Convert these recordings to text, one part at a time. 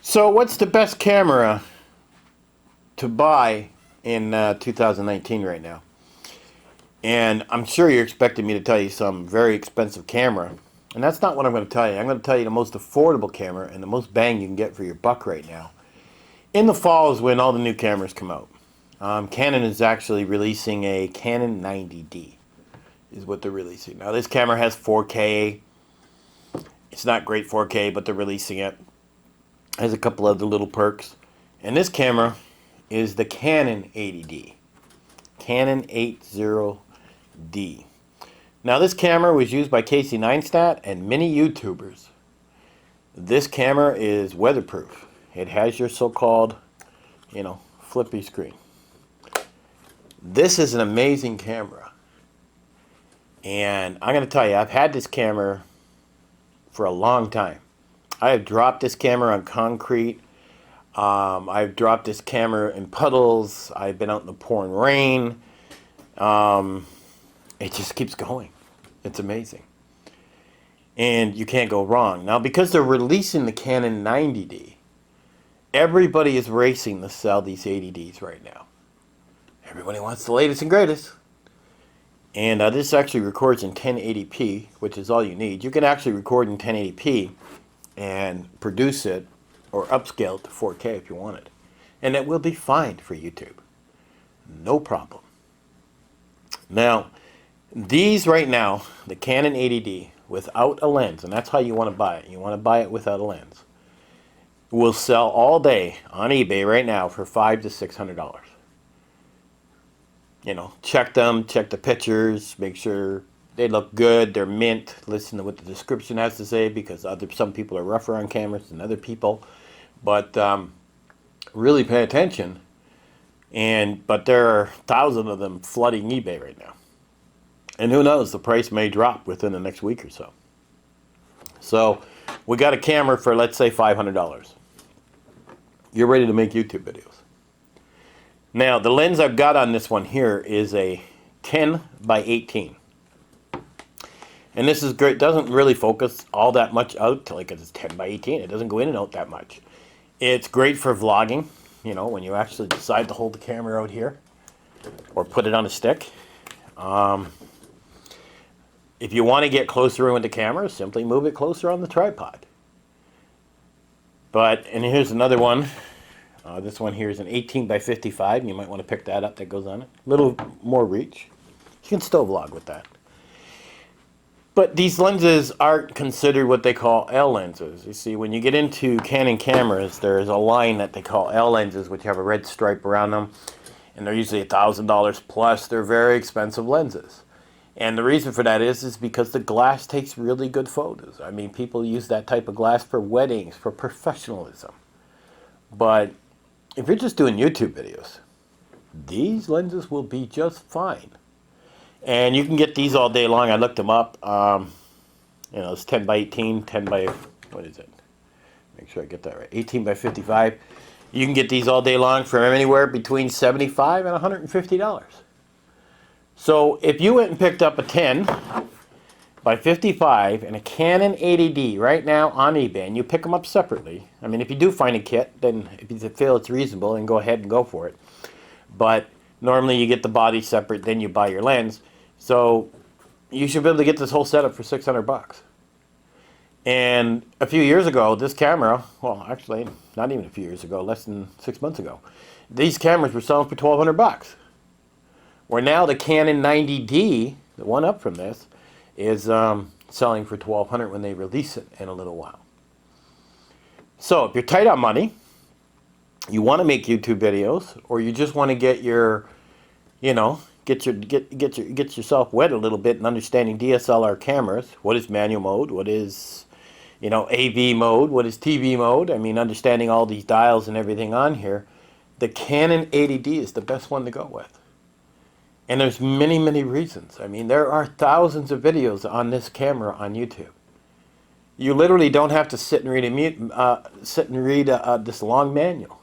So what's the best camera to buy in 2019 right now? And I'm sure you're expecting me to tell you some very expensive camera. And that's not what I'm going to tell you. I'm going to tell you the most affordable camera and the most bang you can get for your buck right now. In the fall is when all the new cameras come out. Canon is actually releasing a Canon 90D is what they're releasing. Now this camera has 4K. It's not great 4K, but they're releasing it. Has a couple other little perks. And this camera is the Canon 80D. Canon 80D. Now this camera was used by Casey Neistat and many YouTubers. This camera is weatherproof. It has your so-called, flippy screen. This is an amazing camera. And I'm going to tell you, I've had this camera for a long time. I have dropped this camera on concrete. I've dropped this camera in puddles. I've been out in the pouring rain. It just keeps going. It's amazing. And you can't go wrong. Now, because they're releasing the Canon 90D, everybody is racing to sell these 80Ds right now. Everybody wants the latest and greatest. And this actually records in 1080p, which is all you need. You can actually record in 1080p and produce it or upscale to 4K if you want it. And it will be fine for YouTube. No problem. Now, these right now, the Canon 80D without a lens, and that's how you want to buy it. You want to buy it without a lens. Will sell all day on eBay right now for $500 to $600. Check them, check the pictures, make sure they look good, they're mint, listen to what the description has to say, because some people are rougher on cameras than other people. But really pay attention. But there are thousands of them flooding eBay right now. And who knows, the price may drop within the next week or so. So we got a camera for, let's say, $500. You're ready to make YouTube videos. Now, the lens I've got on this one here is a 10 by 18. And this is great. Doesn't really focus all that much out, like it's 10 by 18. It doesn't go in and out that much. It's great for vlogging, when you actually decide to hold the camera out here or put it on a stick. If you want to get closer in with the camera, simply move it closer on the tripod. And here's another one. This one here is an 18 by 55, and you might want to pick that up. That goes on it. A little more reach. You can still vlog with that. But these lenses aren't considered what they call L lenses. You see, when you get into Canon cameras, there's a line that they call L lenses, which have a red stripe around them. And they're usually $1,000 plus. They're very expensive lenses. And the reason for that is because the glass takes really good photos. I mean, people use that type of glass for weddings, for professionalism. But if you're just doing YouTube videos, these lenses will be just fine. And you can get these all day long. I looked them up. It's 10 by 18, 10 by, what is it? Make sure I get that right. 18 by 55. You can get these all day long from anywhere between $75 and $150. So if you went and picked up a 10 by 55 and a Canon 80D right now on eBay, and you pick them up separately, I mean, if you do find a kit, then if you feel it's reasonable, then go ahead and go for it. But normally you get the body separate, then you buy your lens. So you should be able to get this whole setup for $600. And a few years ago, this camera, well, actually, not even a few years ago, less than 6 months ago, these cameras were selling for $1,200. Where now the Canon 90D, the one up from this, is selling for $1,200 when they release it in a little while. So if you're tight on money, you want to make YouTube videos, or you just want to get your, get yourself wet a little bit in understanding DSLR cameras. What is manual mode? What is, AV mode? What is TV mode? I mean, understanding all these dials and everything on here. The Canon 80D is the best one to go with. And there's many, many reasons. I mean, there are thousands of videos on this camera on YouTube. You literally don't have to sit and read this long manual.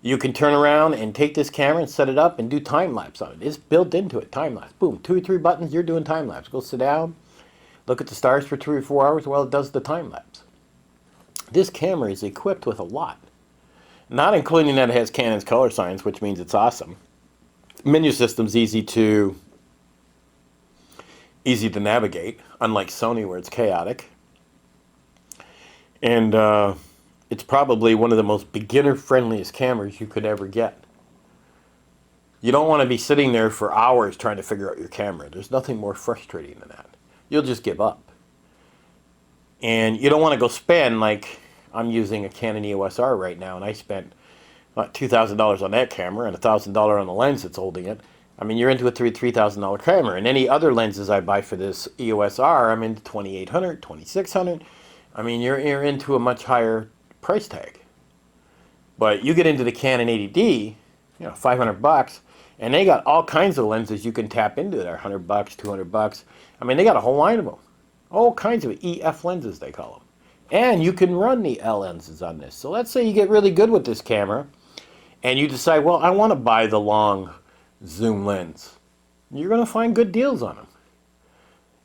You can turn around and take this camera and set it up and do time-lapse on it. It's built into it, time-lapse. Boom, 2 or 3 buttons, you're doing time-lapse. Go sit down, look at the stars for 3 or 4 hours while it does the time-lapse. This camera is equipped with a lot. Not including that it has Canon's color science, which means it's awesome. Menu system's easy to navigate, unlike Sony where it's chaotic. And it's probably one of the most beginner-friendliest cameras you could ever get. You don't want to be sitting there for hours trying to figure out your camera. There's nothing more frustrating than that. You'll just give up. And you don't want to go spend, like I'm using a Canon EOS R right now, and I spent $2,000 on that camera and $1,000 on the lens that's holding it. I mean, you're into a $3,000 camera. And any other lenses I buy for this EOS R, I'm into $2,800, $2,600. I mean, you're into a much higher price tag. But you get into the Canon 80D, $500, and they got all kinds of lenses you can tap into that are $100, $200. I mean, they got a whole line of them. All kinds of EF lenses, they call them. And you can run the L lenses on this. So let's say you get really good with this camera, and you decide, well, I want to buy the long zoom lens. You're going to find good deals on them.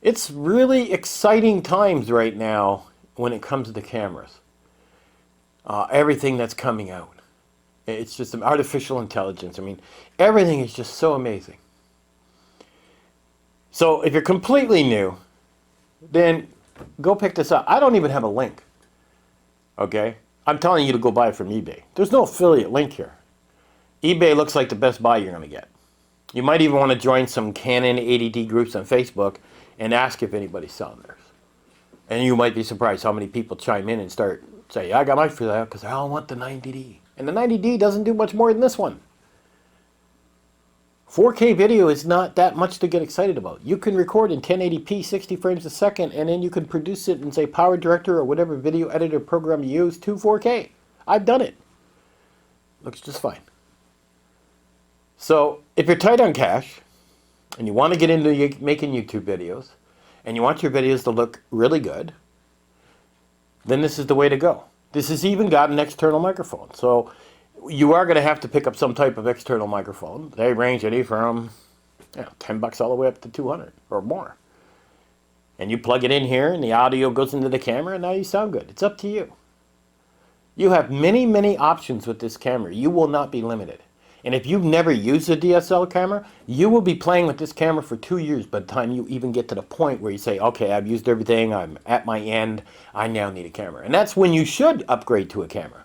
It's really exciting times right now when it comes to the cameras. Everything that's coming out. It's just artificial intelligence. I mean, everything is just so amazing. So if you're completely new, then go pick this up. I don't even have a link. Okay? I'm telling you to go buy it from eBay. There's no affiliate link here. eBay looks like the best buy you're going to get. You might even want to join some Canon 80D groups on Facebook and ask if anybody's selling theirs. And you might be surprised how many people chime in and start saying, I got mine for that because I all want the 90D. And the 90D doesn't do much more than this one. 4K video is not that much to get excited about. You can record in 1080p, 60 frames a second, and then you can produce it in, say, PowerDirector or whatever video editor program you use to 4K. I've done it. Looks just fine. So, if you're tight on cash, and you want to get into making YouTube videos, and you want your videos to look really good, then this is the way to go. This has even got an external microphone. So you are going to have to pick up some type of external microphone. They range any from $10 all the way up to $200 or more. And you plug it in here and the audio goes into the camera and now you sound good. It's up to you. You have many, many options with this camera. You will not be limited. And if you've never used a DSLR camera, you will be playing with this camera for 2 years by the time you even get to the point where you say, okay, I've used everything, I'm at my end, I now need a camera. And that's when you should upgrade to a camera.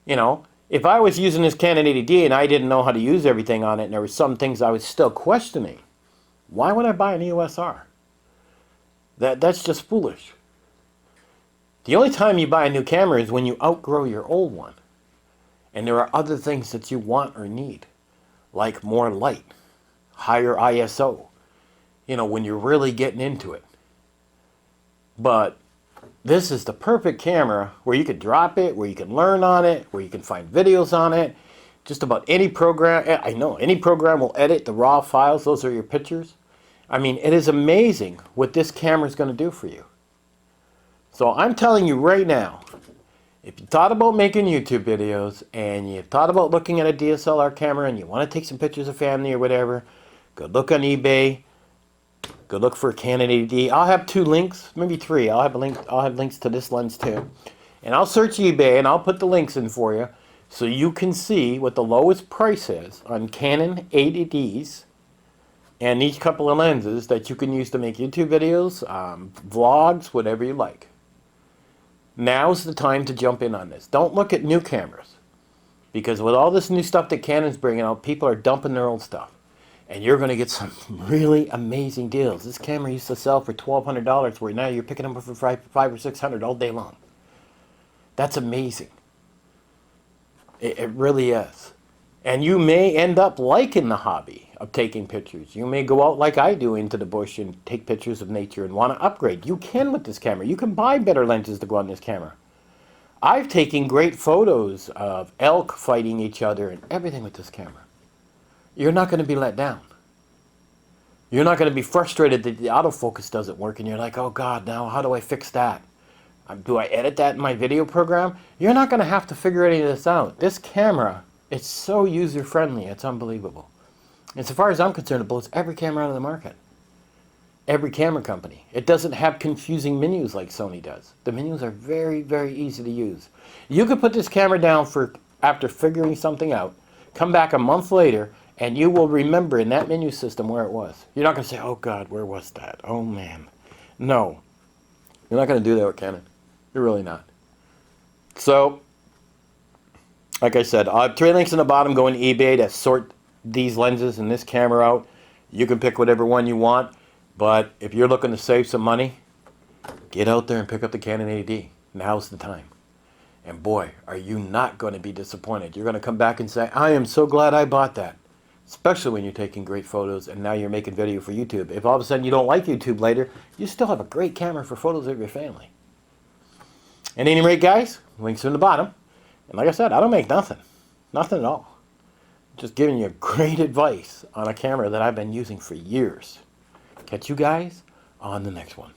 You know, if I was using this Canon 80D and I didn't know how to use everything on it and there were some things I was still questioning, why would I buy an EOS R? That's just foolish. The only time you buy a new camera is when you outgrow your old one. And there are other things that you want or need, like more light, higher ISO, when you're really getting into it. But this is the perfect camera where you can drop it, where you can learn on it, where you can find videos on it. Just about any program, I know, any program will edit the raw files. Those are your pictures. I mean, it is amazing what this camera is going to do for you. So I'm telling you right now, if you thought about making YouTube videos and you thought about looking at a DSLR camera and you want to take some pictures of family or whatever, go look on eBay. Go look for a Canon 80D. I'll have 2 links, maybe 3. I'll have links to this lens too. And I'll search eBay and I'll put the links in for you so you can see what the lowest price is on Canon 80Ds and each couple of lenses that you can use to make YouTube videos, vlogs, whatever you like. Now's the time to jump in on this. Don't look at new cameras. Because with all this new stuff that Canon's bringing out, people are dumping their old stuff. And you're going to get some really amazing deals. This camera used to sell for $1,200, where now you're picking them up for $500 or $600 all day long. That's amazing. It really is. And you may end up liking the hobby of taking pictures. You may go out like I do into the bush and take pictures of nature and want to upgrade. You can with this camera. You can buy better lenses to go on this camera. I've taken great photos of elk fighting each other and everything with this camera. You're not going to be let down. You're not going to be frustrated that the autofocus doesn't work and you're like, oh God, now how do I fix that? Do I edit that in my video program? You're not going to have to figure any of this out. This camera, it's so user-friendly, it's unbelievable. As far as I'm concerned, it blows every camera out of the market. every camera company. It doesn't have confusing menus like Sony does. The menus are very, very easy to use. You could put this camera down for after figuring something out, come back a month later, and you will remember in that menu system where it was. You're not going to say, oh God, where was that? Oh man. No. You're not going to do that with Canon. You're really not. So, like I said, I'll have 3 links in the bottom going to eBay to sort these lenses and this camera out. You can pick whatever one you want, but if you're looking to save some money, get out there and pick up the Canon 80D. Now's the time. And boy, are you not going to be disappointed. You're going to come back and say, I am so glad I bought that. Especially when you're taking great photos and now you're making video for YouTube. If all of a sudden you don't like YouTube later, you still have a great camera for photos of your family. At any rate, guys, links are in the bottom. And like I said, I don't make nothing. Nothing at all. Just giving you great advice on a camera that I've been using for years. Catch you guys on the next one.